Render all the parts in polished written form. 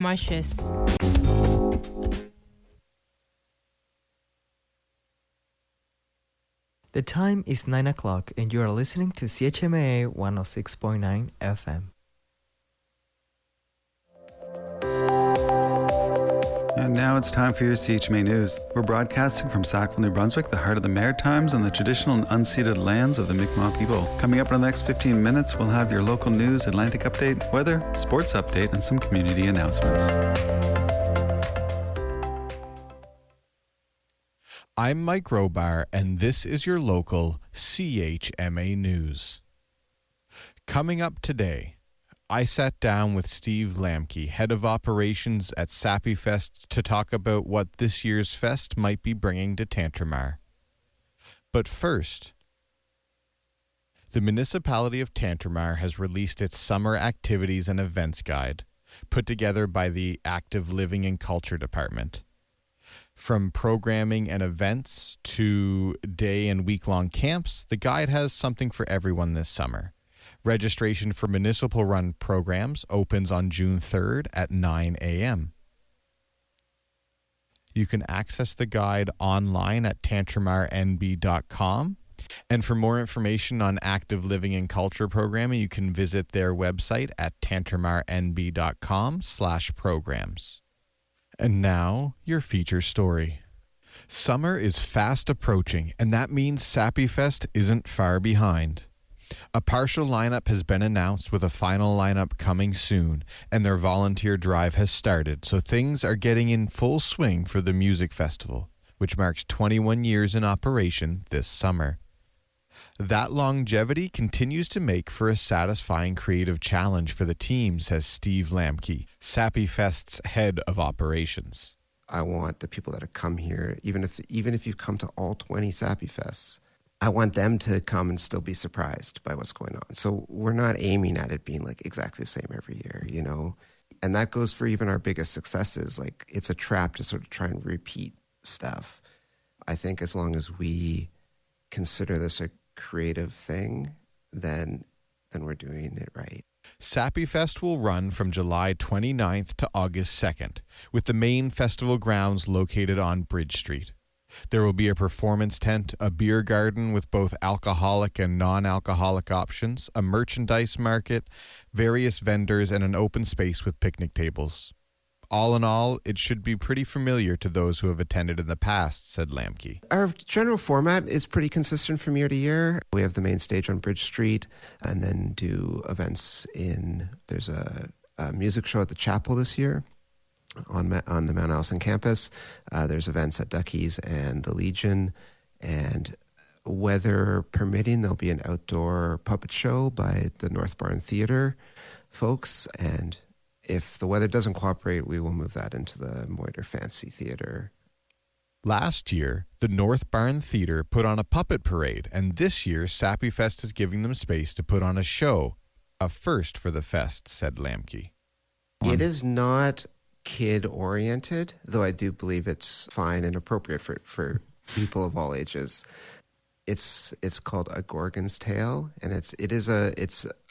Marshes. The time is 9 o'clock and you are listening to CHMA 106.9 FM. And now it's time for your CHMA News. We're broadcasting from Sackville, New Brunswick, the heart of the Maritimes and the traditional and unceded lands of the Mi'kmaq people. Coming up in the next 15 minutes, we'll have your local news, Atlantic update, weather, sports update, and some community announcements. I'm Mike Robar, and this is your local CHMA News. Coming up today, I sat down with Steve Lamke, head of operations at Sappy Fest, to talk about what this year's fest might be bringing to Tantramar. But first, the municipality of Tantramar has released its summer activities and events guide, put together by the Active Living and Culture Department. From programming and events to day and week-long camps, the guide has something for everyone this summer. Registration for municipal-run programs opens on June 3rd at 9 a.m. You can access the guide online at tantramarnb.com. And for more information on active living and culture programming, you can visit their website at tantramarnb.com/programs. And now, your feature story. Summer is fast approaching, and that means Sappy Fest isn't far behind. A partial lineup has been announced with a final lineup coming soon, and their volunteer drive has started, so things are getting in full swing for the music festival, which marks 21 years in operation this summer. That longevity continues to make for a satisfying creative challenge for the team, says Steve Lamke, Sappy Fest's head of operations. I want the people that have come here, even if you've come to all 20 Sappy Fests, I want them to come and still be surprised by what's going on. So we're not aiming at it being like exactly the same every year, you know? And that goes for even our biggest successes. Like, it's a trap to sort of try and repeat stuff. I think as long as we consider this a creative thing, then we're doing it right. Sappy Fest will run from July 29th to August 2nd, with the main festival grounds located on Bridge Street. There will be a performance tent, a beer garden with both alcoholic and non-alcoholic options, a merchandise market, various vendors, and an open space with picnic tables. All in all, it should be pretty familiar to those who have attended in the past, said Lamke. Our general format is pretty consistent from year to year. We have the main stage on Bridge Street and then do events there's a music show at the chapel this year on the Mount Allison campus. There's events at Ducky's and the Legion. And weather permitting, there'll be an outdoor puppet show by the North Barn Theatre folks. And if the weather doesn't cooperate, we will move that into the Moiter Fancy Theatre. Last year, the North Barn Theatre put on a puppet parade, and this year, Sappy Fest is giving them space to put on a show. A first for the fest, said Lamke. It is not kid-oriented, though I do believe it's fine and appropriate for people of all ages. It's called A Gorgon's Tale, and it's a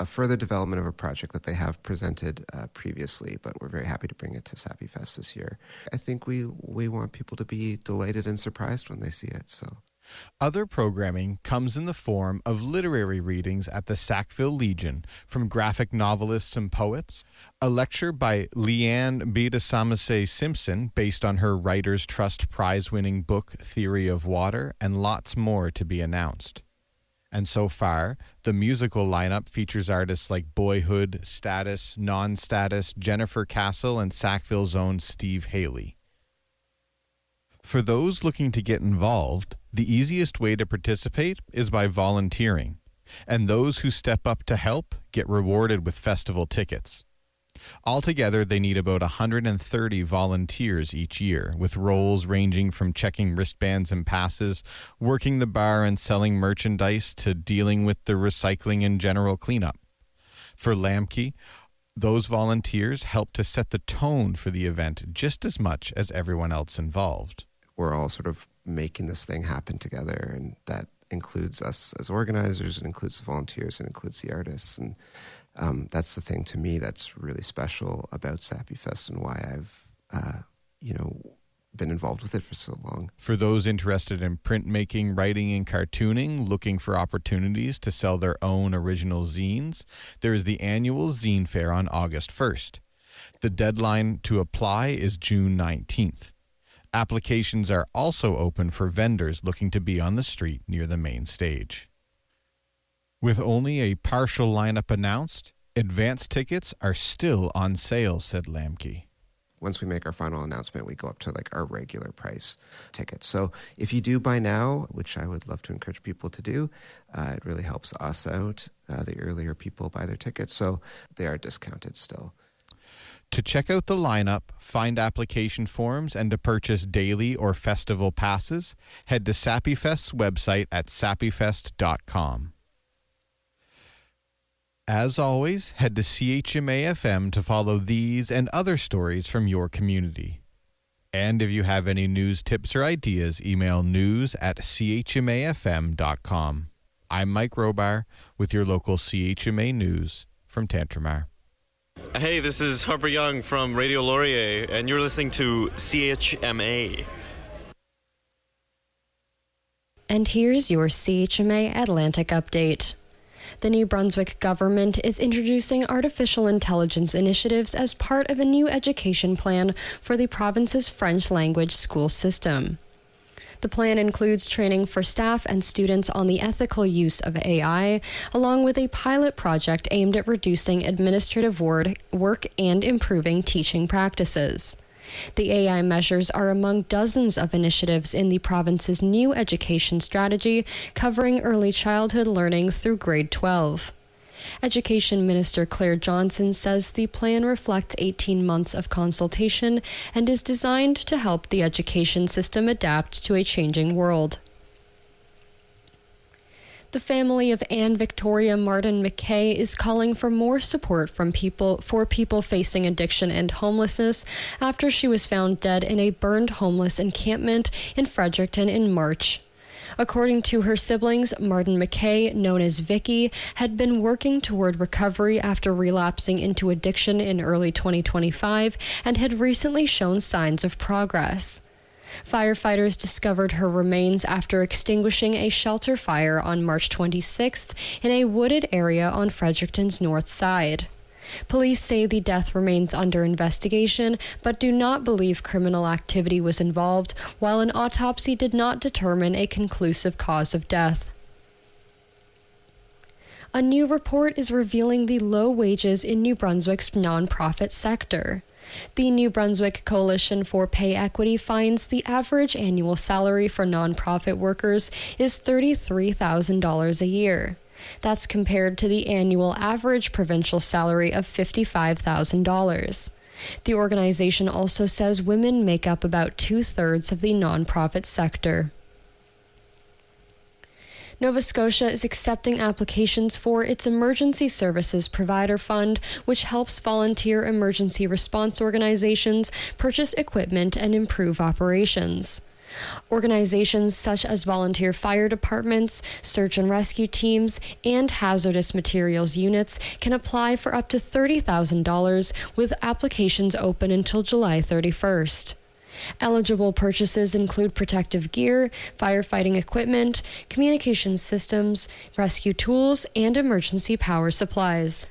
further development of a project that they have presented previously, but we're very happy to bring it to Sappy Fest this year. I think we want people to be delighted and surprised when they see it. So, other programming comes in the form of literary readings at the Sackville Legion from graphic novelists and poets, a lecture by Leanne Bida Simpson based on her Writers' Trust prize-winning book Theory of Water, and lots more to be announced. And so far, the musical lineup features artists like Boyhood, Status, Non-Status, Jennifer Castle, and Sackville's own Steve Haley. For those looking to get involved, the easiest way to participate is by volunteering, and those who step up to help get rewarded with festival tickets. Altogether, they need about 130 volunteers each year, with roles ranging from checking wristbands and passes, working the bar and selling merchandise, to dealing with the recycling and general cleanup. For Lamke, those volunteers help to set the tone for the event just as much as everyone else involved. We're all sort of making this thing happen together, and that includes us as organizers, it includes the volunteers, it includes the artists, and That's the thing to me that's really special about SappyFest and why I've, been involved with it for so long. For those interested in printmaking, writing, and cartooning, looking for opportunities to sell their own original zines, there is the annual Zine Fair on August 1st. The deadline to apply is June 19th. Applications are also open for vendors looking to be on the street near the main stage. With only a partial lineup announced, advance tickets are still on sale, said Lamke. Once we make our final announcement, we go up to like our regular price tickets. So if you do buy now, which I would love to encourage people to do, it really helps us out, the earlier people buy their tickets. So they are discounted still. To check out the lineup, find application forms, and to purchase daily or festival passes, head to SappyFest's website at sappyfest.com. As always, head to CHMA FM to follow these and other stories from your community. And if you have any news, tips, or ideas, email news@chmafm.com. I'm Mike Robar with your local CHMA news from Tantramar. Hey, this is Harper Young from Radio Laurier, and you're listening to CHMA. And here's your CHMA Atlantic update. The New Brunswick government is introducing artificial intelligence initiatives as part of a new education plan for the province's French language school system. The plan includes training for staff and students on the ethical use of AI, along with a pilot project aimed at reducing administrative work and improving teaching practices. The AI measures are among dozens of initiatives in the province's new education strategy, covering early childhood learning through grade 12. Education Minister Claire Johnson says the plan reflects 18 months of consultation and is designed to help the education system adapt to a changing world. The family of Anne Victoria Martin McKay is calling for more support from people facing addiction and homelessness after she was found dead in a burned homeless encampment in Fredericton in March. According to her siblings, Martin McKay, known as Vicky, had been working toward recovery after relapsing into addiction in early 2025 and had recently shown signs of progress. Firefighters discovered her remains after extinguishing a shelter fire on March 26th in a wooded area on Fredericton's north side. Police say the death remains under investigation, but do not believe criminal activity was involved, while an autopsy did not determine a conclusive cause of death. A new report is revealing the low wages in New Brunswick's nonprofit sector. The New Brunswick Coalition for Pay Equity finds the average annual salary for nonprofit workers is $33,000 a year. That's compared to the annual average provincial salary of $55,000. The organization also says women make up about 2/3 of the nonprofit sector. Nova Scotia is accepting applications for its Emergency Services Provider Fund, which helps volunteer emergency response organizations purchase equipment and improve operations. Organizations such as volunteer fire departments, search and rescue teams, and hazardous materials units can apply for up to $30,000 with applications open until July 31st. Eligible purchases include protective gear, firefighting equipment, communication systems, rescue tools, and emergency power supplies.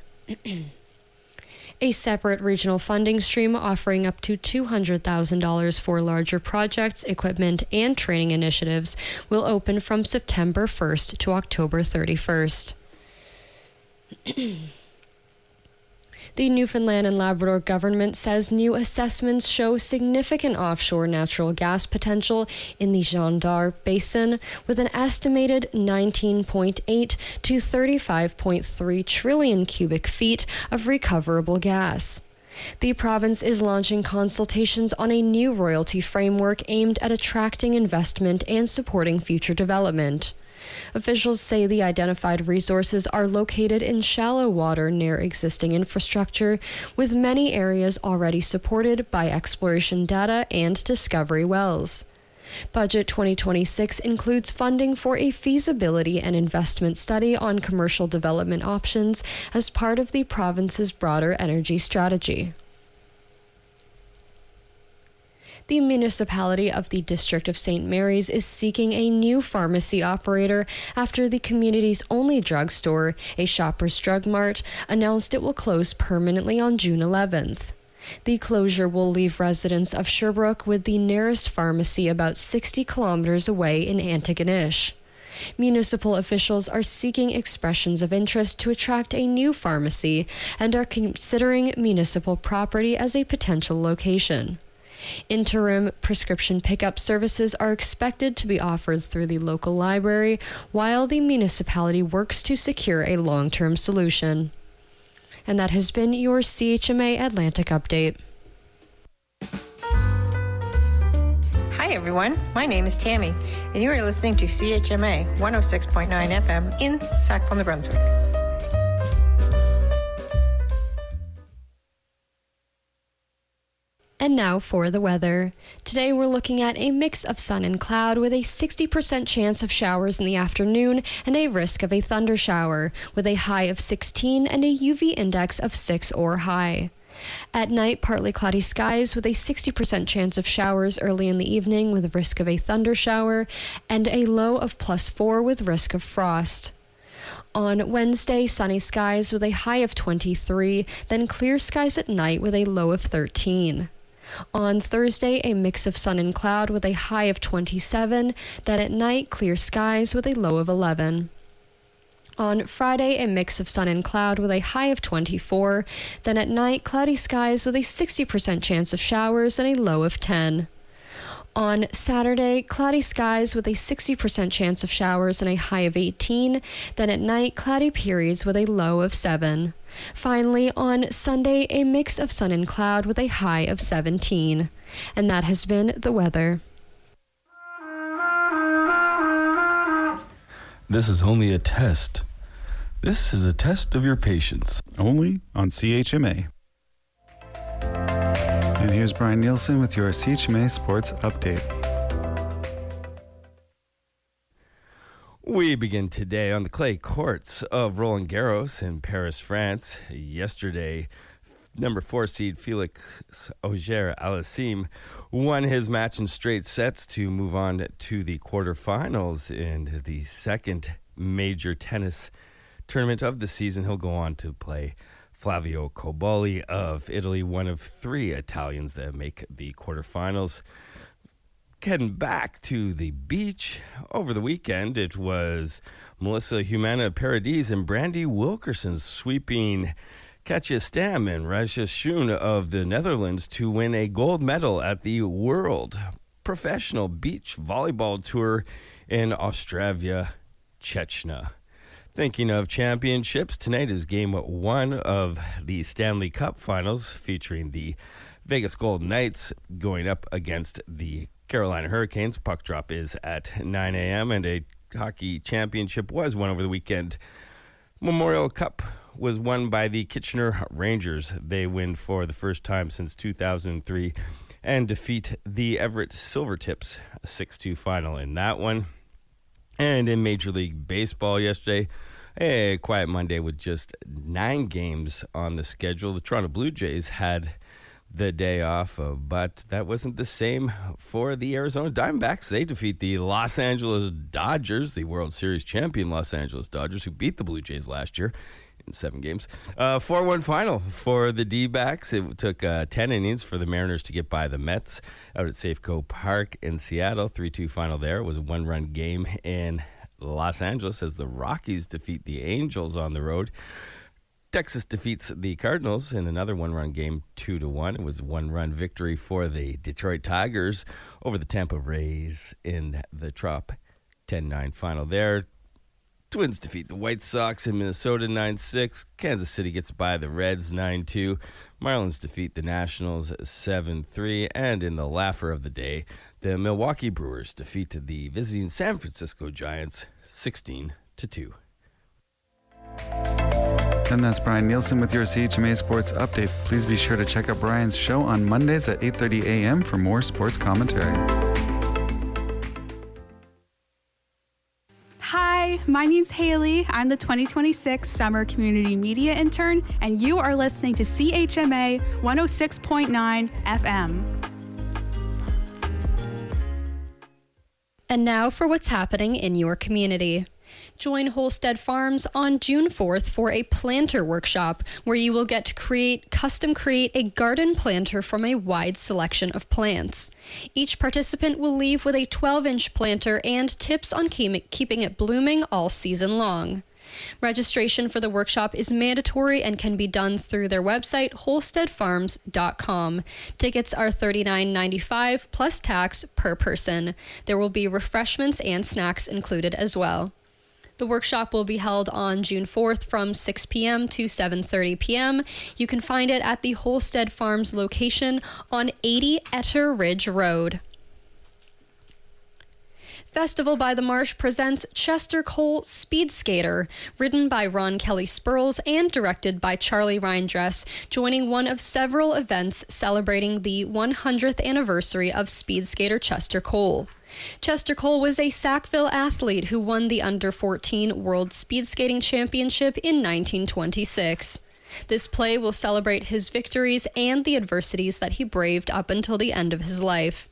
A separate regional funding stream offering up to $200,000 for larger projects, equipment, and training initiatives will open from September 1st to October 31st. The Newfoundland and Labrador government says new assessments show significant offshore natural gas potential in the Jeanne d'Arc Basin, with an estimated 19.8 to 35.3 trillion cubic feet of recoverable gas. The province is launching consultations on a new royalty framework aimed at attracting investment and supporting future development. Officials say the identified resources are located in shallow water near existing infrastructure, with many areas already supported by exploration data and discovery wells. Budget 2026 includes funding for a feasibility and investment study on commercial development options as part of the province's broader energy strategy. The municipality of the District of St. Mary's is seeking a new pharmacy operator after the community's only drugstore, a Shoppers Drug Mart, announced it will close permanently on June 11th. The closure will leave residents of Sherbrooke with the nearest pharmacy about 60 kilometers away in Antigonish. Municipal officials are seeking expressions of interest to attract a new pharmacy and are considering municipal property as a potential location. Interim prescription pickup services are expected to be offered through the local library while the municipality works to secure a long-term solution. And that has been your CHMA Atlantic Update. Hi everyone, my name is Tammy, and you are listening to CHMA 106.9 FM in Sackville, New Brunswick. And now for the weather. Today we're looking at a mix of sun and cloud with a 60% chance of showers in the afternoon and a risk of a thunder shower, with a high of 16 and a UV index of 6 or high. At night, partly cloudy skies with a 60% chance of showers early in the evening with risk of a thunder shower, and a low of +4 with risk of frost. On Wednesday, sunny skies with a high of 23, then clear skies at night with a low of 13. On Thursday, a mix of sun and cloud with a high of 27, then at night, clear skies with a low of 11. On Friday, a mix of sun and cloud with a high of 24, then at night, cloudy skies with a 60% chance of showers and a low of 10. On Saturday, cloudy skies with a 60% chance of showers and a high of 18, then at night, cloudy periods with a low of 7. Finally, on Sunday, a mix of sun and cloud with a high of 17. And that has been the weather. This is only a test. This is a test of your patience. Only on CHMA. And here's Brian Nielsen with your CHMA Sports Update. We begin today on the clay courts of Roland Garros in Paris, France. Yesterday, number 4 seed Felix Auger-Aliassime won his match in straight sets to move on to the quarterfinals in the second major tennis tournament of the season. He'll go on to play Flavio Cobolli of Italy, one of 3 Italians that make the quarterfinals. Heading back to the beach over the weekend, it was Melissa Humana Paradis and Brandy Wilkerson sweeping Katja Stam and Raja Schoen of the Netherlands to win a gold medal at the World Professional Beach Volleyball Tour in Ostravia, Chechnya. Thinking of championships, tonight is game 1 of the Stanley Cup Finals featuring the Vegas Golden Knights going up against the Carolina Hurricanes. Puck drop is at 9 a.m. and a hockey championship was won over the weekend. Memorial Cup was won by the Kitchener Rangers. They win for the first time since 2003 and defeat the Everett Silvertips, a 6-2 final in that one. And in Major League Baseball yesterday, a quiet Monday with just 9 games on the schedule. The Toronto Blue Jays had the day off, but that wasn't the same for the Arizona Diamondbacks. They defeat the Los Angeles Dodgers, the World Series champion Los Angeles Dodgers, who beat the Blue Jays last year in 7 games. 4-1 final for the D-backs. It took 10 innings for the Mariners to get by the Mets out at Safeco Park in Seattle. 3-2 final there. It was a 1-run game in Los Angeles as the Rockies defeat the Angels on the road. Texas defeats the Cardinals in another 1-run game, 2-1. It was a 1-run victory for the Detroit Tigers over the Tampa Rays in the Trop 10-9 final there. Twins defeat the White Sox in Minnesota 9-6. Kansas City gets by the Reds 9-2. Marlins defeat the Nationals 7-3. And in the laugher of the day, the Milwaukee Brewers defeat the visiting San Francisco Giants 16-2. And that's Brian Nielsen with your CHMA Sports Update. Please be sure to check out Brian's show on Mondays at 8:30 a.m. for more sports commentary. My name's Haley. I'm the 2026 Summer Community Media Intern, and you are listening to CHMA 106.9 FM. And now for what's happening in your community. Join Holstead Farms on June 4th for a planter workshop where you will get to custom create a garden planter from a wide selection of plants. Each participant will leave with a 12-inch planter and tips on keeping it blooming all season long. Registration for the workshop is mandatory and can be done through their website, holsteadfarms.com. Tickets are $39.95 plus tax per person. There will be refreshments and snacks included as well. The workshop will be held on June 4th from 6 p.m. to 7:30 p.m. You can find it at the Holstead Farms location on 80 Etter Ridge Road. Festival by the Marsh presents Chester Cole Speed Skater, written by Ron Kelly Spurls and directed by Charlie Reindress, joining one of several events celebrating the 100th anniversary of speed skater Chester Cole. Chester Cole was a Sackville athlete who won the Under-14 World Speed Skating Championship in 1926. This play will celebrate his victories and the adversities that he braved up until the end of his life.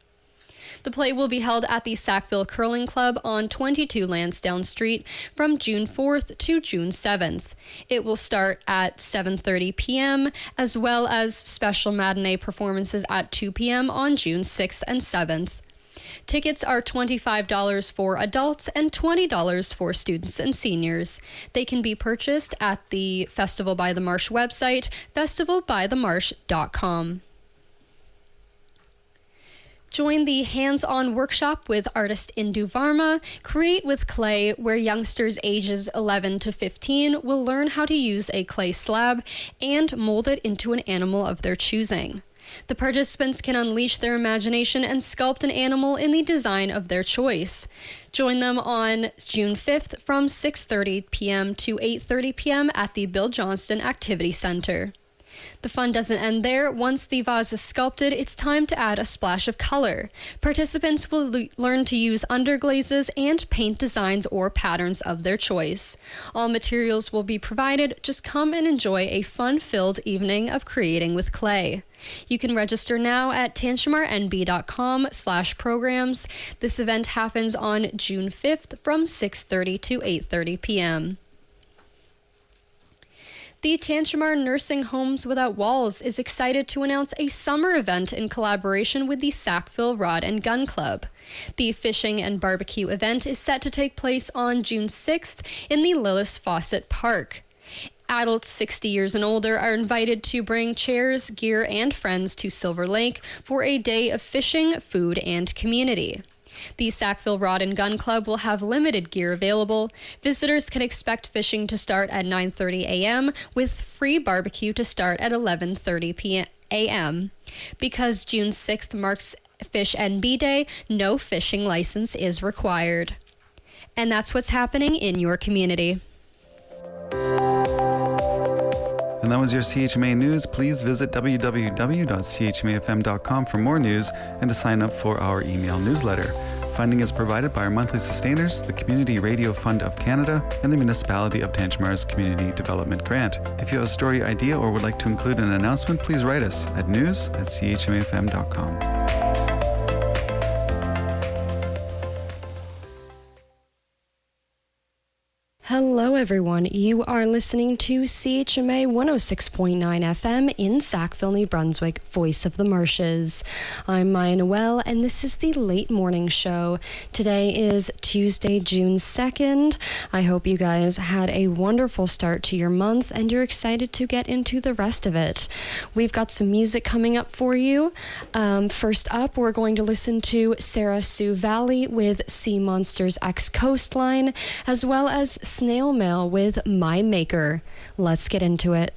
The play will be held at the Sackville Curling Club on 22 Lansdowne Street from June 4th to June 7th. It will start at 7:30 p.m., as well as special matinee performances at 2 p.m. on June 6th and 7th. Tickets are $25 for adults and $20 for students and seniors. They can be purchased at the Festival by the Marsh website, festivalbythemarsh.com. Join the hands-on workshop with artist Indu Varma, Create with Clay, where youngsters ages 11 to 15 will learn how to use a clay slab and mold it into an animal of their choosing. The participants can unleash their imagination and sculpt an animal in the design of their choice. Join them on June 5th from 6:30 p.m. to 8:30 p.m. at the Bill Johnston Activity Center. The fun doesn't end there. Once the vase is sculpted, it's time to add a splash of color. Participants will learn to use underglazes and paint designs or patterns of their choice. All materials will be provided. Just come and enjoy a fun-filled evening of creating with clay. You can register now at tanchemarnb.com/programs. This event happens on June 5th from 6:30 to 8:30 p.m. The Tanchemar Nursing Homes Without Walls is excited to announce a summer event in collaboration with the Sackville Rod and Gun Club. The fishing and barbecue event is set to take place on June 6th in the Lillis Fawcett Park. Adults 60 years and older are invited to bring chairs, gear, and friends to Silver Lake for a day of fishing, food, and community. The Sackville Rod and Gun Club will have limited gear available. Visitors can expect fishing to start at 9:30 a.m. with free barbecue to start at 11:30 a.m. Because June 6th marks Fish NB Day, no fishing license is required. And that's what's happening in your community. And that was your CHMA News. Please visit www.chmafm.com for more news and to sign up for our email newsletter. Funding is provided by our monthly sustainers, the Community Radio Fund of Canada, and the Municipality of Tanchemar's Community Development Grant. If you have a story idea or would like to include an announcement, please write us at news@chmafm.com. Hello, everyone. You are listening to CHMA 106.9 FM in Sackville, New Brunswick, Voice of the Marshes. I'm Maya Noel, and this is the Late Morning Show. Today is Tuesday, June 2nd. I hope you guys had a wonderful start to your month, and you're excited to get into the rest of it. We've got some music coming up for you. First up, we're going to listen to Sarah Sue Valley with Sea Monsters X Coastline, as well as Snail Mail with My Maker. Let's get into it.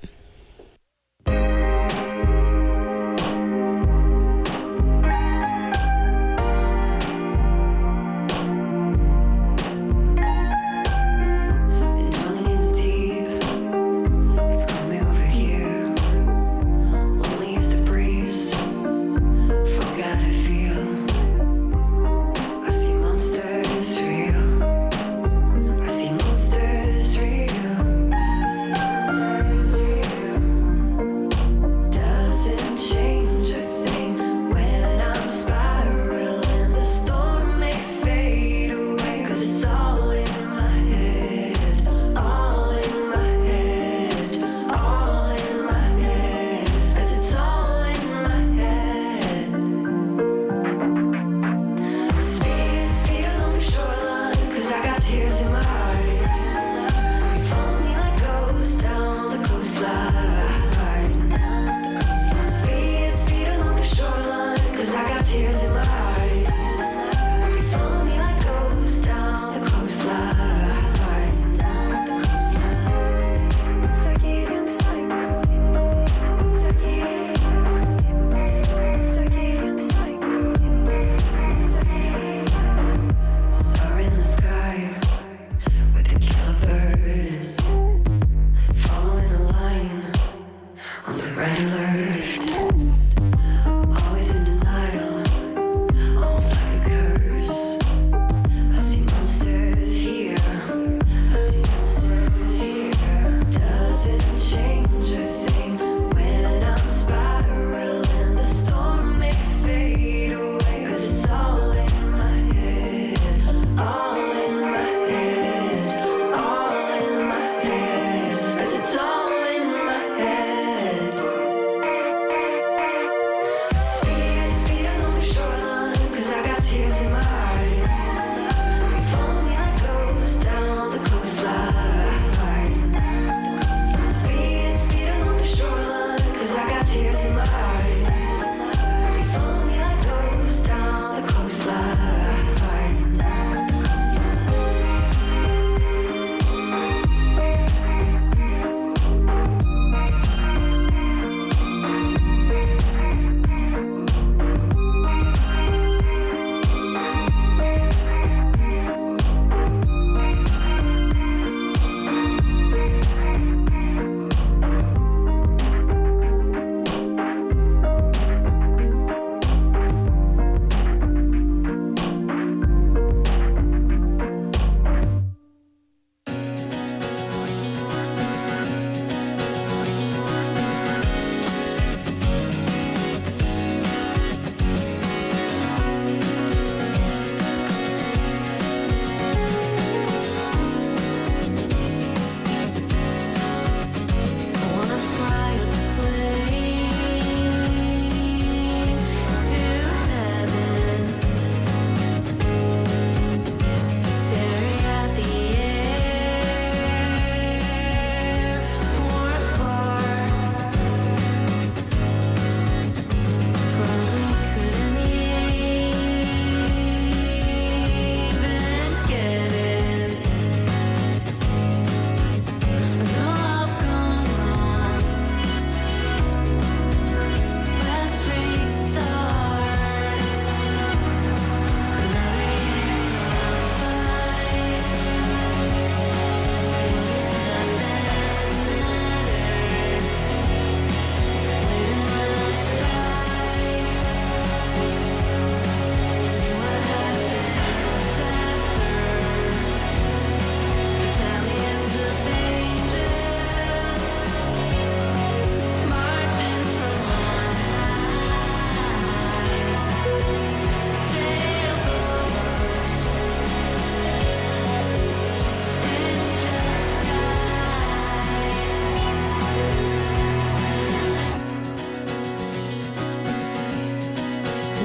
I see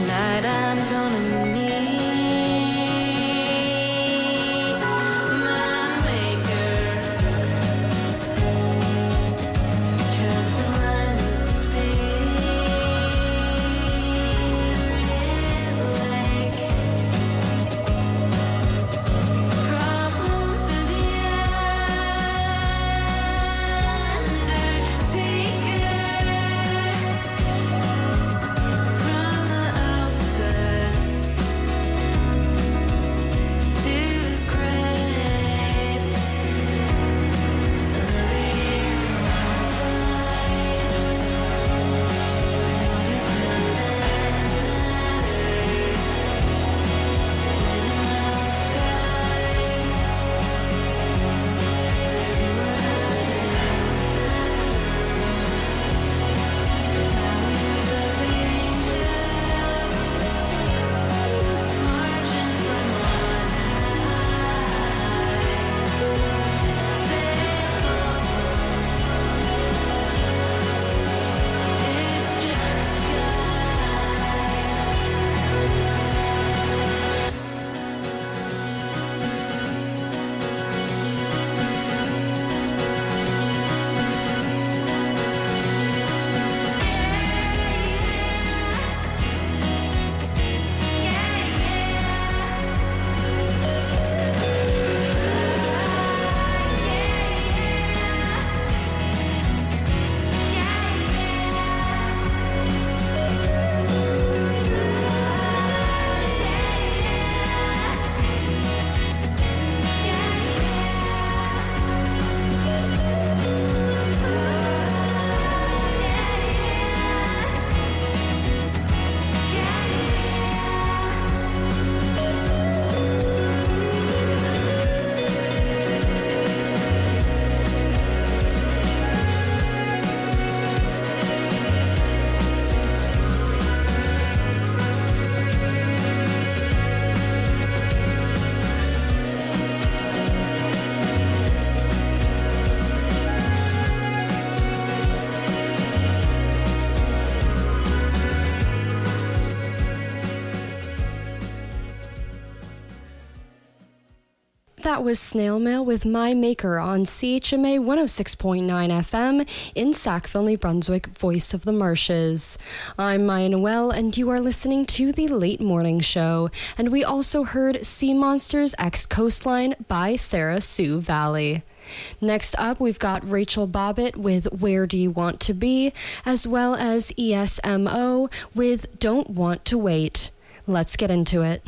Tonight I'm gonna meet my maker. Just a running spirit lake. Problem for the That was Snail Mail with My Maker on CHMA 106.9 FM in Sackville, New Brunswick, Voice of the Marshes. I'm Maya Noel, and you are listening to The Late Morning Show. And we also heard Sea Monsters X Coastline by Sarah Sue Valley. Next up, we've got Rachel Bobbitt with Where Do You Want to Be, as well as ESMO with Don't Want to Wait. Let's get into it.